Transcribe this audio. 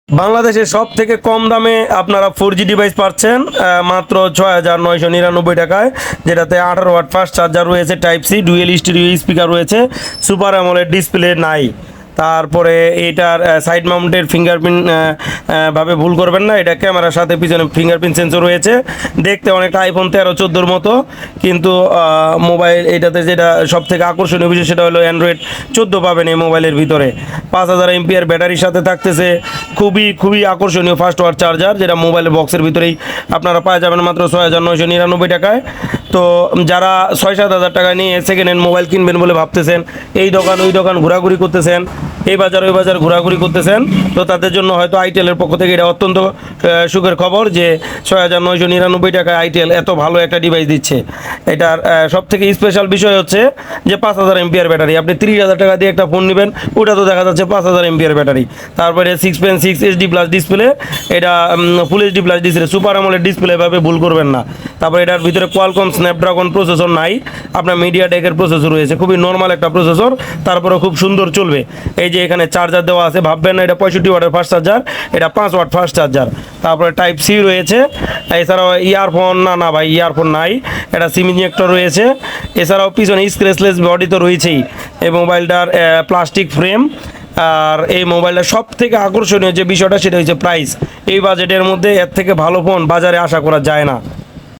বাংলাদেশের সব থেকে কম দামে আপনারা 4G ডিভাইস পাচ্ছেন মাত্র 6,999 টাকায়, যেটাতে 18 ওয়াট ফাস্ট চার্জার রয়েছে, type C, dual stereo speaker রয়েছে, সুপার অ্যামোলেড ডিসপ্লে নাই। তারপরে এটার সাইড মাউন্টেড ফিঙ্গারপ্রিন্ট ভাবে ভুল করবেন না, এটা ক্যামেরার সাথে পিছনে ফিঙ্গারপ্রিন্ট সেন্সর রয়েছে। দেখতে অনেকটা আইফোন 13-14 মতো, কিন্তু মোবাইল এটাতে যেটা সব থেকে আকর্ষণীয় বিষয় সেটা হলো অ্যান্ড্রয়েড 14 পাবেন এই মোবাইলের ভিতরে। 5000 এমপিআর ব্যাটারির সাথে থাকতেছে, খুবই খুবই আকর্ষণীয় ফাস্ট ওয়াট চার্জার, যেটা মোবাইলের বক্সের ভিতরেই আপনারা পাওয়া যাবেন মাত্র 6,999 টাকায়। তো যারা 6-7 হাজার টাকা নিয়ে সেকেন্ড হ্যান্ড মোবাইল কিনবেন বলে ভাবতেছেন, এই দোকান ওই দোকান ঘোরাঘুরি করতেছেন, এই বাজার ওই বাজার ঘোরাঘুরি করতেছেন, তো তাদের জন্য হয়তো আইটেলের পক্ষ থেকে এটা অত্যন্ত সুখের খবর যে 6,999 টাকায় আইটেল এত ভালো একটা ডিভাইস দিচ্ছে। এটার সব থেকে স্পেশাল বিষয় হচ্ছে যে 5000 এমপিআর ব্যাটারি। আপনি 30,000 টাকা দিয়ে একটা ফোন নেবেন, ওটা তো দেখা যাচ্ছে 5000 এমপিআর ব্যাটারি। তারপরে 6.6 HD প্লাস ডিসপ্লে, এটা ফুল HD plus display, super AMOLED display, এভাবে ভুল করবেন না। তারপরে এটার ভিতরে কোয়ালকম স্ন্যাপড্রাগন প্রসেসর নাই, আপনার মিডিয়াটেকের প্রসেসর রয়েছে, খুবই নর্মাল একটা প্রসেসর, তারপরে খুব সুন্দর চলবে। এই যে এখানে চার্জার দেওয়া আছে, ভাববেন না এটা 65 ওয়াটের ফাস্ট চার্জার, এটা 5 ওয়াট ফাস্ট চার্জার। তারপরে টাইপ সি রয়েছে, এছাড়াও ইয়ারফোন না ভাই ইয়ারফোন নাই, এটা সিম ইঞ্জেক্টর রয়েছে। এছাড়াও পিছনে স্ক্র্যাচলেস বডি তো রয়েছেই, এই মোবাইলটার প্লাস্টিক ফ্রেম। আর এই মোবাইলটার সব থেকে আকর্ষণীয় যে বিষয়টা সেটা হচ্ছে প্রাইস। এই বাজেটের মধ্যে এর থেকে ভালো ফোন বাজারে আশা করা যায় না।